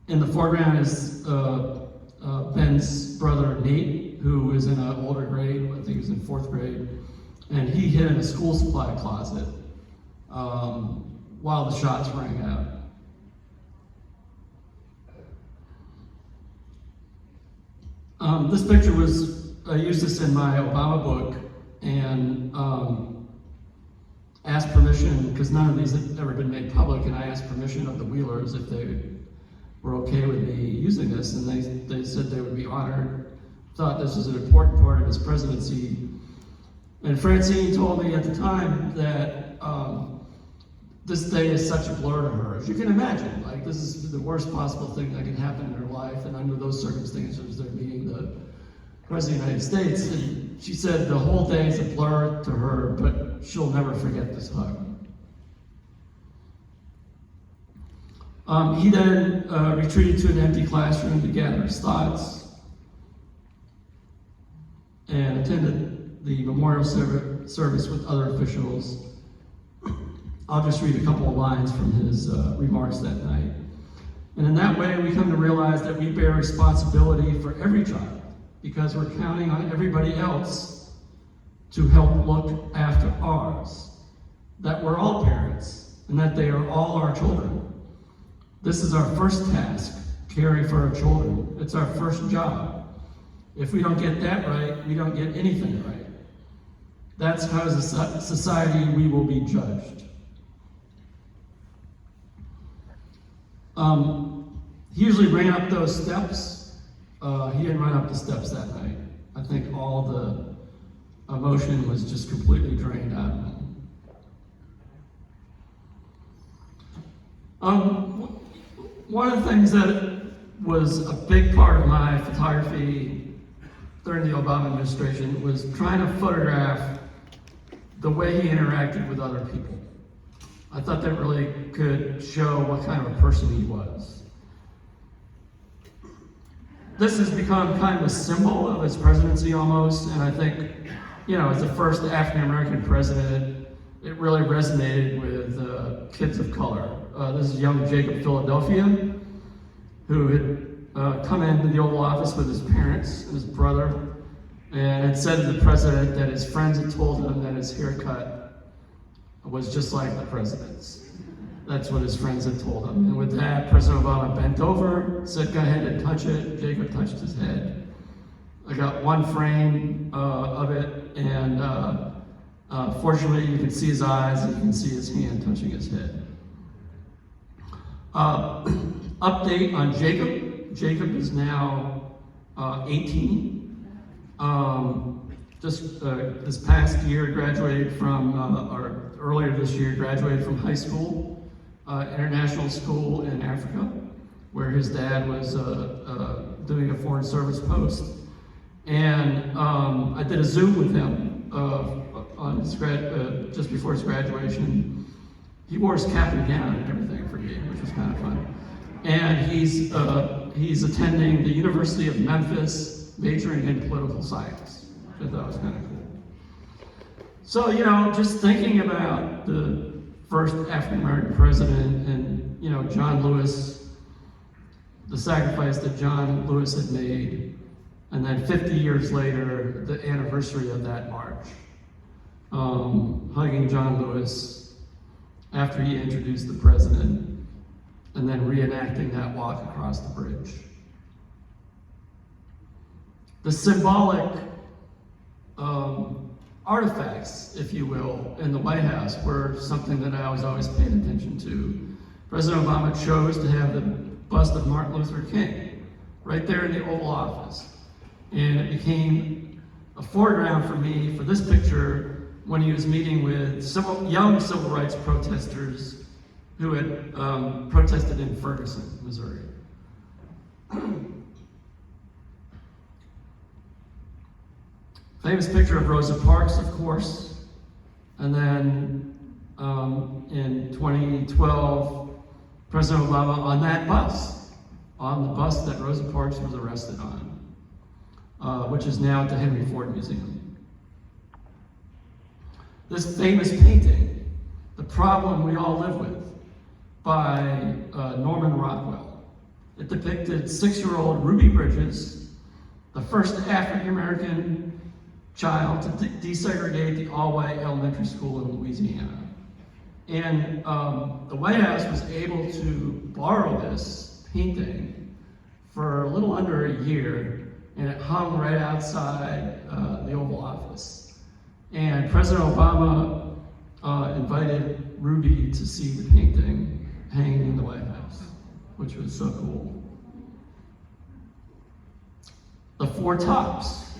In the foreground is Ben's brother Nate, who is in an older grade, I think he was in 4th grade, and he hid in a school supply closet while the shots rang out. This picture was, I used this in my Obama book and asked permission, because none of these had ever been made public, and I asked permission of the Wheelers if they were okay with me using this, and they said they would be honored, thought this was an important part of his presidency. And Francine told me at the time that this day is such a blur to her. As you can imagine, like, this is the worst possible thing that can happen in her life, and under those circumstances, there being the President of the United States. And she said the whole day is a blur to her, but she'll never forget this hug. He then retreated to an empty classroom to gather his thoughts and attended the memorial service with other officials. I'll just read a couple of lines from his remarks that night. And in that way, we come to realize that we bear responsibility for every child, because we're counting on everybody else to help look after ours, that we're all parents, and that they are all our children. This is our first task, caring for our children. It's our first job. If we don't get that right, we don't get anything right. That's how as a society we will be judged. He usually ran up those steps. He didn't run up the steps that night. I think all the emotion was just completely drained out of him. One of the things that was a big part of my photography during the Obama administration was trying to photograph the way he interacted with other people. I thought that really could show what kind of a person he was. This has become kind of a symbol of his presidency almost, and I think, you know, as the first African-American president, it really resonated with kids of color. This is young Jacob Philadelphia, who had come into the Oval Office with his parents and his brother, and had said to the president that his friends had told him that his haircut was just like the president's. That's what his friends had told him. And with that, President Obama bent over, said, "Go ahead and touch it." Jacob touched his head. I got one frame of it, and fortunately you can see his eyes, and you can see his hand touching his head. Update on Jacob. Jacob is now 18. Just this past year graduated from, or earlier this year, graduated from high school, international school in Africa, where his dad was doing a foreign service post. And I did a Zoom with him on his just before his graduation. he wore his cap and gown and everything for me, which was kind of fun. And he's attending the University of Memphis, majoring in political science, which I thought was kind of cool. So, you know, just thinking about the first African-American president and, you know, John Lewis, the sacrifice that John Lewis had made, and then 50 years later, the anniversary of that march. Hugging John Lewis after he introduced the president, and then reenacting that walk across the bridge. The symbolic artifacts, if you will, in the White House were something that I was always paying attention to. President Obama chose to have the bust of Martin Luther King right there in the Oval Office. And it became a foreground for me for this picture when he was meeting with young civil rights protesters who had protested in Ferguson, Missouri. Famous picture of Rosa Parks, of course. And then in 2012, President Obama on that bus, on the bus that Rosa Parks was arrested on, which is now at the Henry Ford Museum. This famous painting, The Problem We All Live With, by Norman Rockwell. It depicted 6-year-old Ruby Bridges, the first African-American child to desegregate the all-white elementary school in Louisiana. And the White House was able to borrow this painting for a little under a year, and it hung right outside the Oval Office. And President Obama invited Ruby to see the painting hanging in the White House, which was so cool. The Four Tops,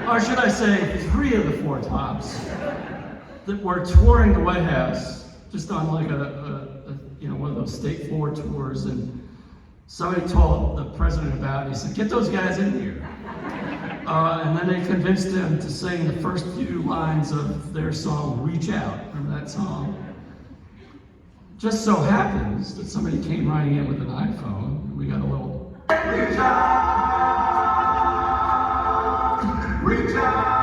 or should I say 3 of the 4 tops, that were touring the White House, just on like one of those state floor tours, and somebody told the president about it. He said, "Get those guys in here." And then they convinced him to sing the first few lines of their song, "Reach Out." Remember that song? Just so happens that somebody came running in with an iPhone, and we got a little "Reach out, reach out,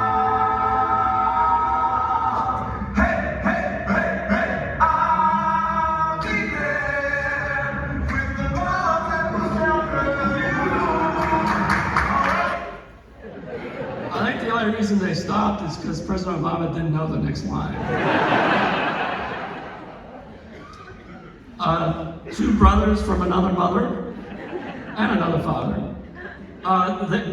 hey, hey, hey, hey, I'll be there with the love that will shelter you." I think the only reason they stopped is because President Obama didn't know the next line. 2 brothers from another mother and another father.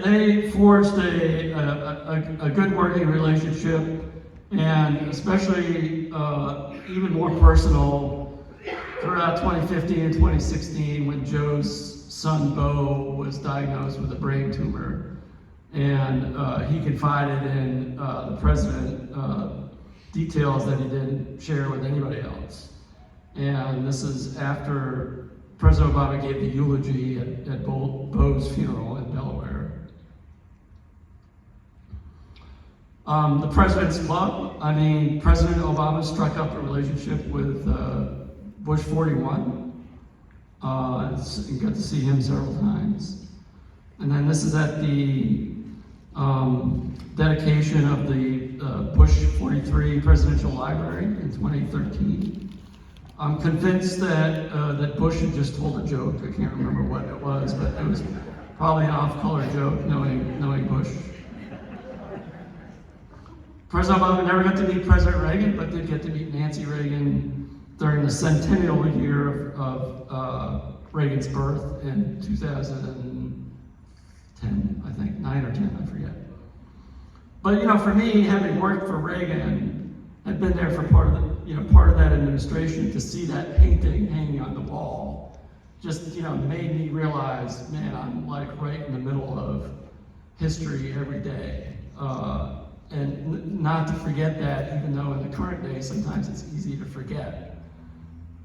They forged a good working relationship, and especially even more personal throughout 2015 and 2016 when Joe's son Bo was diagnosed with a brain tumor, and he confided in the president details that he didn't share with anybody else. And this is after President Obama gave the eulogy at Bo's funeral in Delaware. The president's club, President Obama struck up a relationship with Bush 41. And got to see him several times. And then this is at the dedication of the Bush 43 Presidential Library in 2013. I'm convinced that Bush had just told a joke. I can't remember what it was, but it was probably an off-color joke, knowing Bush. President Obama never got to meet President Reagan, but did get to meet Nancy Reagan during the centennial year of Reagan's birth in 2010, I think, 9 or 10, I forget. But for me, having worked for Reagan, I'd been there for part of that administration, to see that painting hanging on the wall just made me realize, man, I'm like right in the middle of history every day, and not to forget that, even though in the current day sometimes it's easy to forget,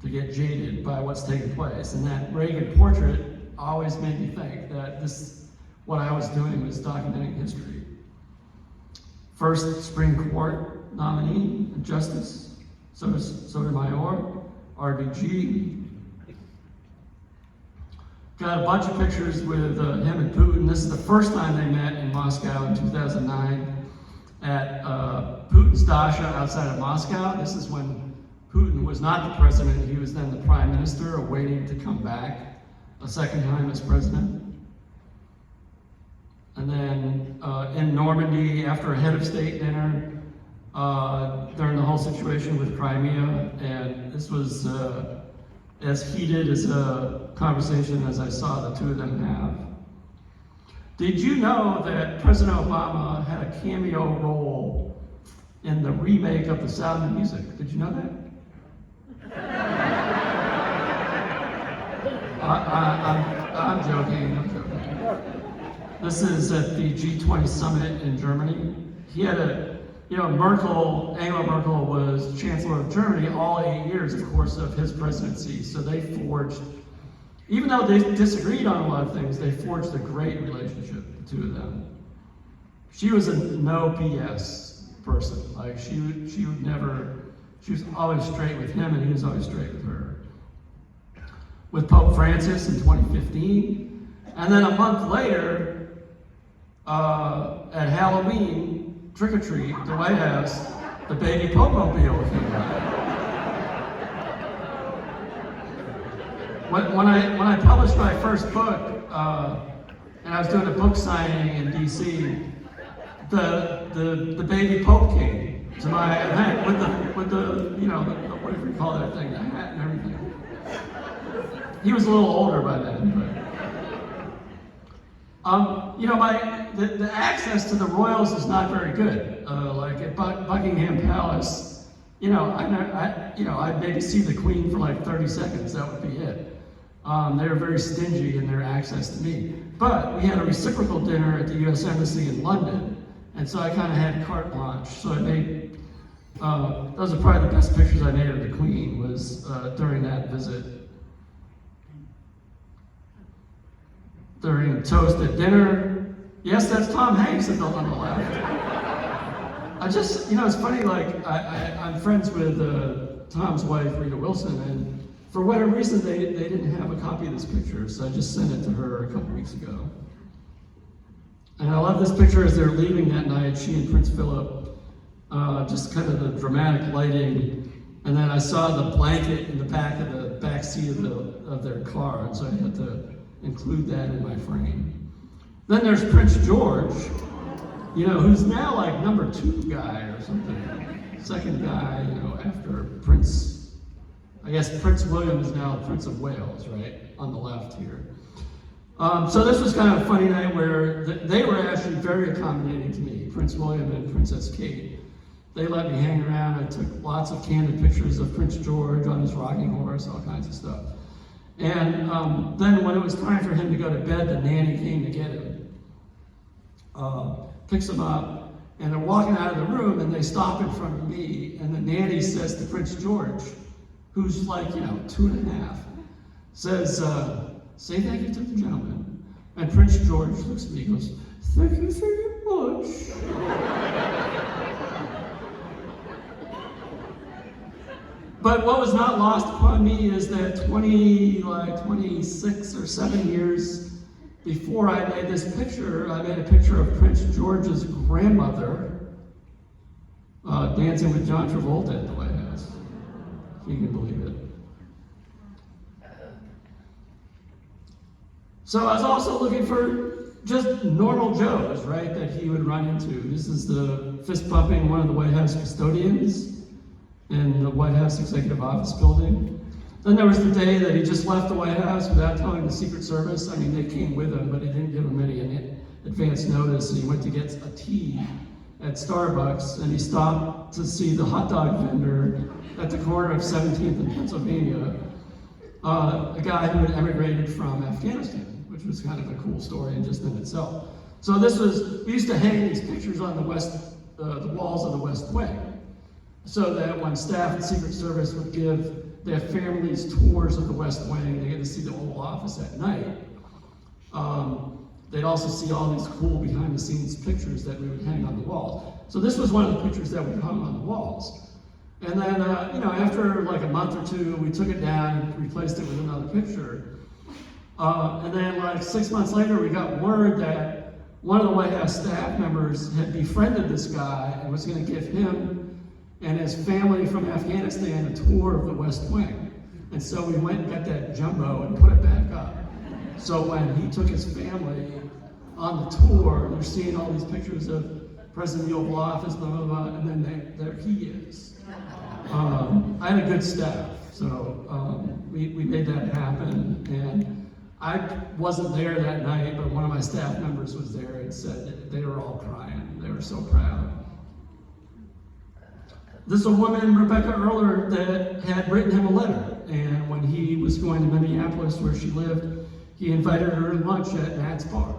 to get jaded by what's taking place. And that Reagan portrait always made me think that what I was doing was documenting history. First Supreme Court nominee, Justice, Sotomayor, RBG. Got a bunch of pictures with him and Putin. This is the first time they met in Moscow in 2009 at Putin's dacha outside of Moscow. This is when Putin was not the president. He was then the prime minister, awaiting to come back a second time as president. And then in Normandy, after a head of state dinner, during the whole situation with Crimea, and this was as heated as a conversation as I saw the two of them have. Did you know that President Obama had a cameo role in the remake of The Sound of Music? Did you know that? I'm joking. This is at the G20 summit in Germany. He had Angela Merkel was Chancellor of Germany all 8 years, of course, of his presidency. So they forged, even though they disagreed on a lot of things, they forged a great relationship, the two of them. She was a no BS person. Like she was always straight with him and he was always straight with her. With Pope Francis in 2015. And then a month later, at Halloween, trick-or-treat, the White House, the baby Pope-mobile came out. When I published my first book, and I was doing a book signing in DC, the baby Pope came to my event with the whatever you call that thing, the hat and everything. He was a little older by then, but. The access to the royals is not very good. Like at Buckingham Palace, I'd maybe see the Queen for like 30 seconds. That would be it. They were very stingy in their access to me. But we had a reciprocal dinner at the U.S. Embassy in London, and so I kind of had carte blanche. So I made those are probably the best pictures I made of the Queen was during that visit. During toast at dinner. Yes, that's Tom Hanks on the left. It's funny, like, I'm friends with Tom's wife, Rita Wilson, and for whatever reason, they didn't have a copy of this picture, so I just sent it to her a couple weeks ago. And I love this picture as they're leaving that night, she and Prince Philip, just kind of the dramatic lighting, and then I saw the blanket in the back seat of their car, and so I had to include that in my frame. Then there's Prince George, who's now like number 2 guy or something. Second guy, after Prince. I guess Prince William is now Prince of Wales, right? On the left here. So this was kind of a funny night where they were actually very accommodating to me, Prince William and Princess Kate. They let me hang around. I took lots of candid pictures of Prince George on his rocking horse, all kinds of stuff. And then when it was time for him to go to bed, the nanny came to get him, picks him up, and they're walking out of the room, and they stop in front of me, and the nanny says to Prince George, who's like, 2.5, says, say thank you to the gentleman. And Prince George looks at me and goes, thank you very much. But what was not lost upon me is that 26 or 7 years before I made this picture, I made a picture of Prince George's grandmother dancing with John Travolta at the White House, if you can believe it. So I was also looking for just normal Joes, right, that he would run into. This is the fist bumping one of the White House custodians in the White House Executive Office building. Then there was the day that he just left the White House without telling the Secret Service. I mean, they came with him, but he didn't give them any advance notice. And he went to get a tea at Starbucks, and he stopped to see the hot dog vendor at the corner of 17th and Pennsylvania, a guy who had emigrated from Afghanistan, which was kind of a cool story just in itself. So we used to hang these pictures on the walls of the West Wing, so that when staff and Secret Service would give their families tours of the West Wing, they get to see the Oval Office at night. They'd also see all these cool behind-the-scenes pictures that we would hang on the walls. So this was one of the pictures that we hung on the walls. And then, after like a month or two, we took it down and replaced it with another picture. And then like 6 months later, we got word that one of the White House staff members had befriended this guy and was going to give him and his family from Afghanistan a tour of the West Wing. And so we went and got that jumbo and put it back up. So when he took his family on the tour, they're seeing all these pictures of President of the Oval Office, blah, blah, blah, and then there he is. I had a good staff, so we made that happen. And I wasn't there that night, but one of my staff members was there and said that they were all crying. They were so proud. This is a woman, Rebecca Erler, that had written him a letter. And when he was going to Minneapolis, where she lived, he invited her to lunch at Matt's bar.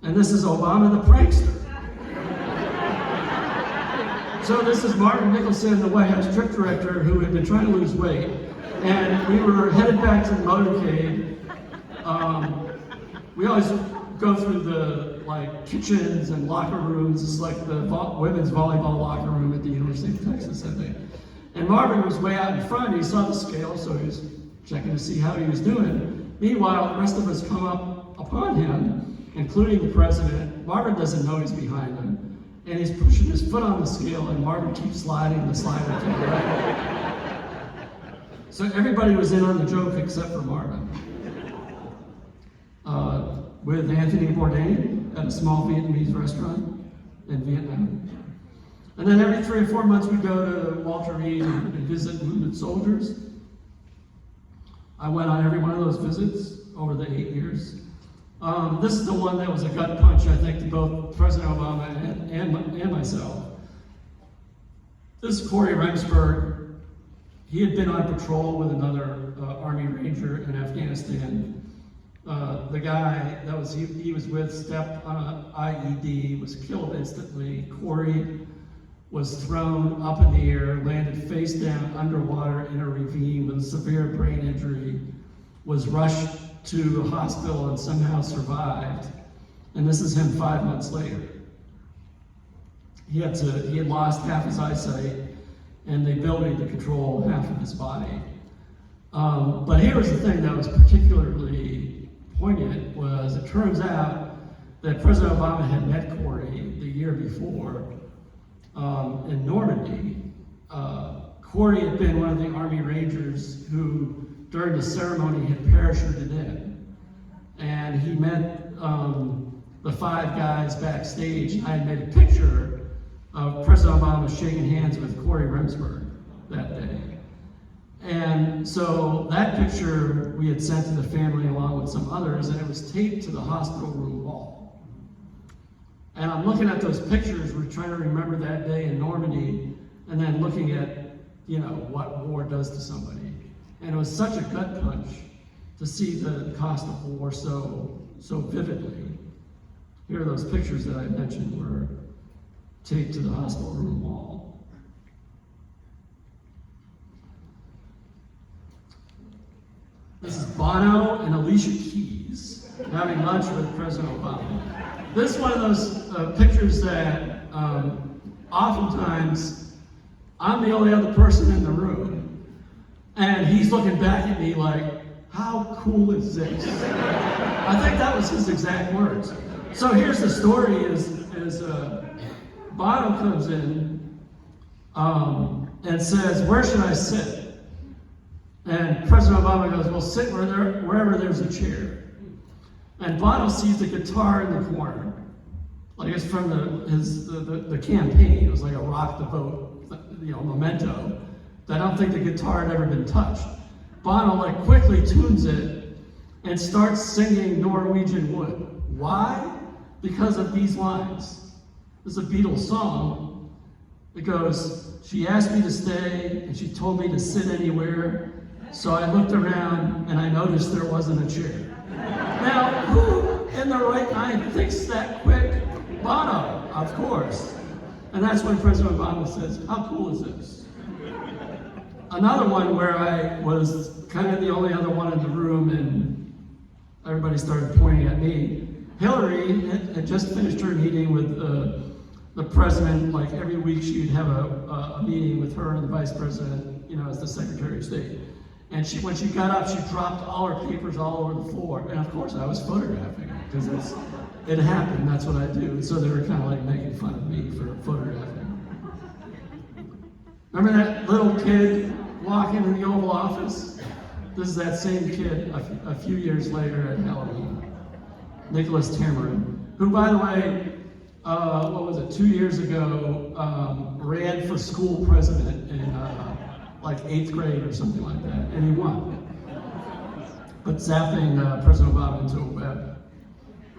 And this is Obama the prankster. So this is Martin Nicholson, the White House trip director, who had been trying to lose weight. And we were headed back to the motorcade. We always go through the kitchens and locker rooms. It's like the women's volleyball locker room at the University of Texas, I think. And Marvin was way out in front. He saw the scale, so he was checking to see how he was doing. Meanwhile, the rest of us come up upon him, including the president. Marvin doesn't know he's behind him. And he's pushing his foot on the scale, and Marvin keeps sliding the slider to the right. So everybody was in on the joke except for Marvin. With Anthony Bourdain at a small Vietnamese restaurant in Vietnam. And then every 3 or 4 months we go to Walter Reed and visit wounded soldiers. I went on every one of those visits over the 8 years. This is the one that was a gut punch, I think, to both President Obama and myself. This is Corey Remsburg. He had been on patrol with another Army Ranger in Afghanistan. The guy that he was with stepped on an IED, was killed instantly. Corey was thrown up in the air, landed face down underwater in a ravine with a severe brain injury, was rushed to a hospital and somehow survived. And this is him 5 months later. He had lost half his eyesight and the ability to control half of his body. But here was the thing that was particularly poignant, was it turns out that President Obama had met Corey the year before in Normandy. Corey had been one of the Army Rangers who, during the ceremony, had parachuted in. And he met the 5 guys backstage. I had made a picture of President Obama shaking hands with Corey Remsburg that day. And so that picture we had sent to the family along with some others, and it was taped to the hospital room wall. And I'm looking at those pictures, we're trying to remember that day in Normandy, and then looking at, what war does to somebody. And it was such a gut punch to see the cost of war so vividly. Here are those pictures that I mentioned were taped to the hospital room wall. This is Bono and Alicia Keys having lunch with President Obama. This is one of those pictures that oftentimes I'm the only other person in the room, and he's looking back at me like, how cool is this? I think that was his exact words. So here's the story, is Bono comes in and says, where should I sit? And President Obama goes, well, sit wherever there's a chair. And Bono sees the guitar in the corner. Like it's from the campaign. It was like a rock the vote, memento. I don't think the guitar had ever been touched. Bono quickly tunes it and starts singing Norwegian Wood. Why? Because of these lines. This is a Beatles song. It goes, she asked me to stay and she told me to sit anywhere. So I looked around and I noticed there wasn't a chair. Now, who in their right mind thinks that quick? Bono, of course. And that's when President Obama says, how cool is this? Another one where I was kind of the only other one in the room and everybody started pointing at me. Hillary had just finished her meeting with the president, like every week she'd have a meeting with her and the vice president, as the Secretary of State. And when she got up, she dropped all her papers all over the floor. And of course I was photographing her, because it happened, that's what I do. And so they were kind of like making fun of me for photographing. Remember that little kid walking in the Oval Office? This is that same kid a few years later at Halloween. Nicholas Tamarin, who, by the way, 2 years ago, ran for school president in like 8th grade or something like that, and he won. But zapping President Obama into a web.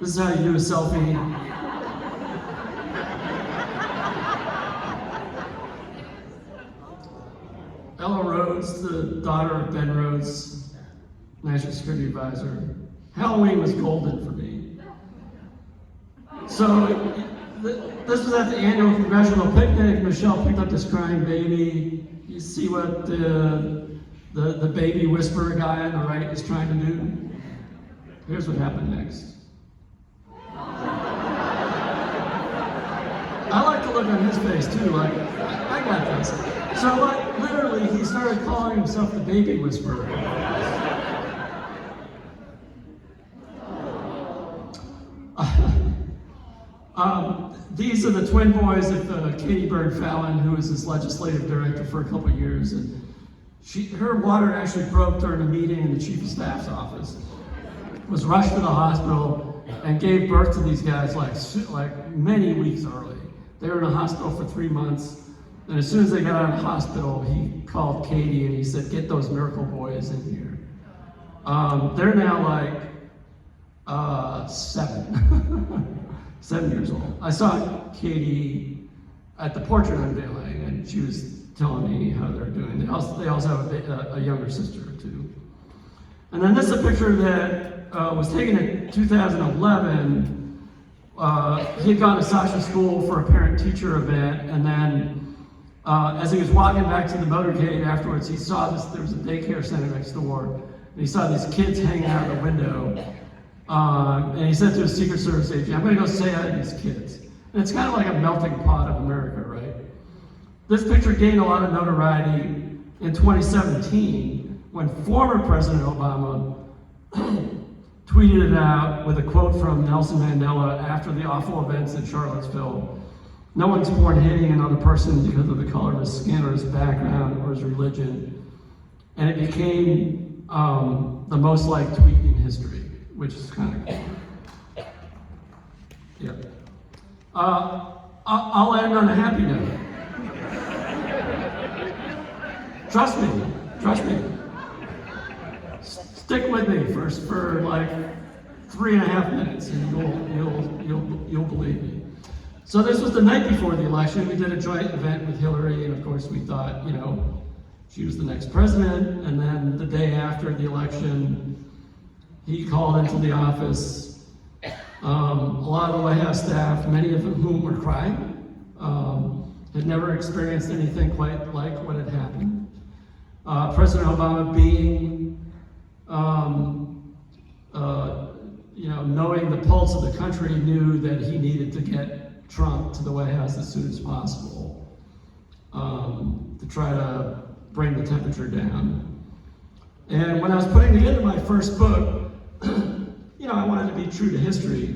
This is how you do a selfie. Ella Rhodes, the daughter of Ben Rhodes, National Security Advisor. Halloween was golden for me. So this was at the annual congressional picnic. Michelle picked up this crying baby. You see what the baby whisperer guy on the right is trying to do? Here's what happened next. I like the look on his face too, like, I got this. So like, literally, he started calling himself the baby whisperer. These are the twin boys of Katie Byrd Fallon, who was his legislative director for a couple of years. And her water actually broke during a meeting in the chief of staff's office. Was rushed to the hospital and gave birth to these guys like many weeks early. They were in a hospital for 3 months. And as soon as they got out of the hospital, he called Katie and he said, "Get those miracle boys in here." They're now like 7 years old. I saw Katie at the portrait unveiling, and she was telling me how they're doing. They also have a younger sister too. And then this is a picture that was taken in 2011. He had gone to Sasha School for a parent-teacher event, and then as he was walking back to the motorcade afterwards, he saw there was a daycare center next door, and he saw these kids hanging out the window. And he said to his Secret Service agent, "I'm going to go say hi to these kids." And it's kind of like a melting pot of America, right? This picture gained a lot of notoriety in 2017 when former President Obama tweeted it out with a quote from Nelson Mandela after the awful events in Charlottesville. "No one's born hating another person because of the color of his skin or his background or his religion." And it became the most liked tweet in history, which is kind of cool. Yeah. I'll end on a happy note. Trust me. Stick with me for like 3.5 minutes, and you'll believe me. So this was the night before the election. We did a joint event with Hillary, and of course we thought, she was the next president. And then the day after the election, he called into the office. A lot of the White House staff, many of whom were crying, had never experienced anything quite like what had happened. President Obama, being, knowing the pulse of the country, knew that he needed to get Trump to the White House as soon as possible to try to bring the temperature down. And when I was putting together my first book, I wanted to be true to history,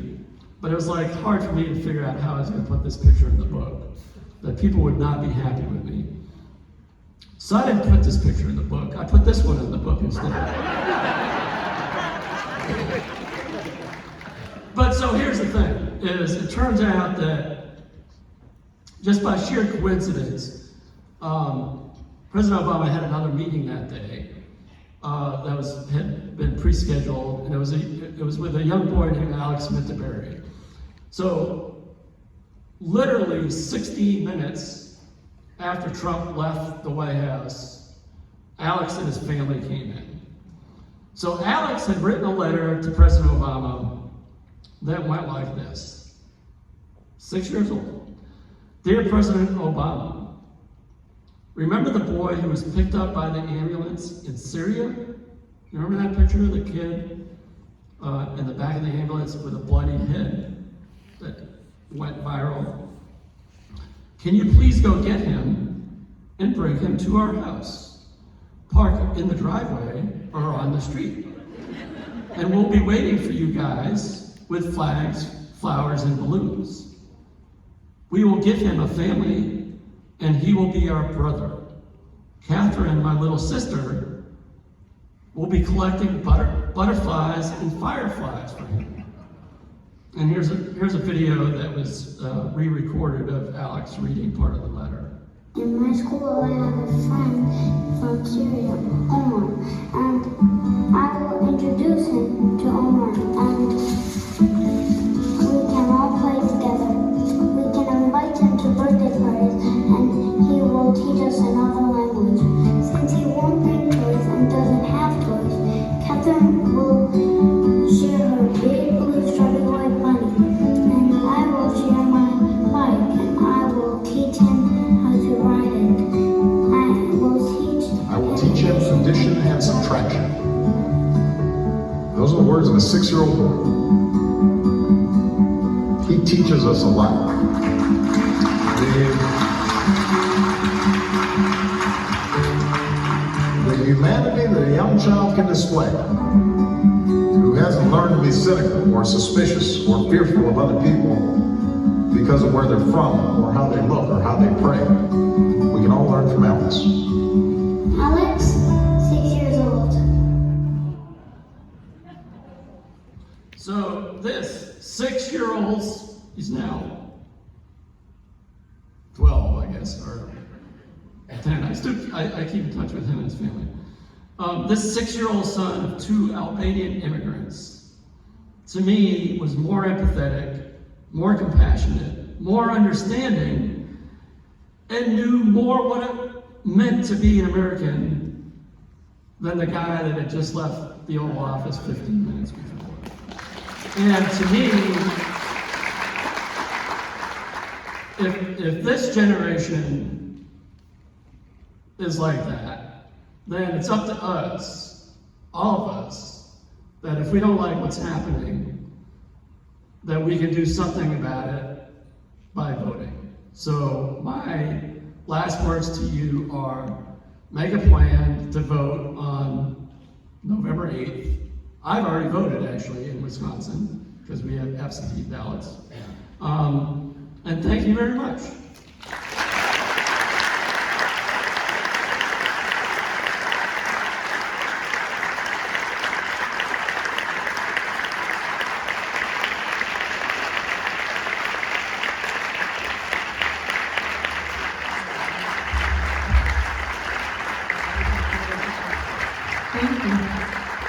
but it was like hard for me to figure out how I was going to put this picture in the book, that people would not be happy with me. So I didn't put this picture in the book. I put this one in the book instead. But so here's the thing, is it turns out that just by sheer coincidence, President Obama had another meeting that day that had been pre-scheduled, and it was with a young boy named Alex Minterberry. So literally 60 minutes after Trump left the White House, Alex and his family came in. So Alex had written a letter to President Obama that went like this. 6 years old. "Dear President Obama, remember the boy who was picked up by the ambulance in Syria? You remember that picture of the kid in the back of the ambulance with a bloodied head that went viral? Can you please go get him and bring him to our house? Park in the driveway or on the street. And we'll be waiting for you guys with flags, flowers, and balloons. We will give him a family, and he will be our brother. Catherine, my little sister, will be collecting butterflies and fireflies for him. And here's a video that was re-recorded of Alex reading part of the letter. In my school, I have a friend from Syria, Omar, and I will introduce him to Omar, and we can all play together. We can invite him to birthday parties, and he will teach us another language. Since he won't bring toys and doesn't have toys, Catherine will share her big blue strawberry white bunny, and I will share my bike, and I will teach him how to ride it. I will teach him addition and subtraction. Those are the words of a 6-year-old boy. He teaches us a lot. The humanity that a young child can display, who hasn't learned to be cynical or suspicious or fearful of other people because of where they're from or how they look or how they pray. We can all learn from Alex. Alex, 6 years old. So this 6-year-old, he's now 12, I guess, or 10. I keep in touch with him and his family. This 6-year-old son of 2 Albanian immigrants, to me, was more empathetic, more compassionate, more understanding, and knew more what it meant to be an American than the guy that had just left the Oval Office 15 minutes before. And to me, if this generation is like that, then it's up to us, all of us, that if we don't like what's happening, that we can do something about it by voting. So my last words to you are, make a plan to vote on November 8th. I've already voted, actually, in Wisconsin, because we have absentee ballots. And thank you very much.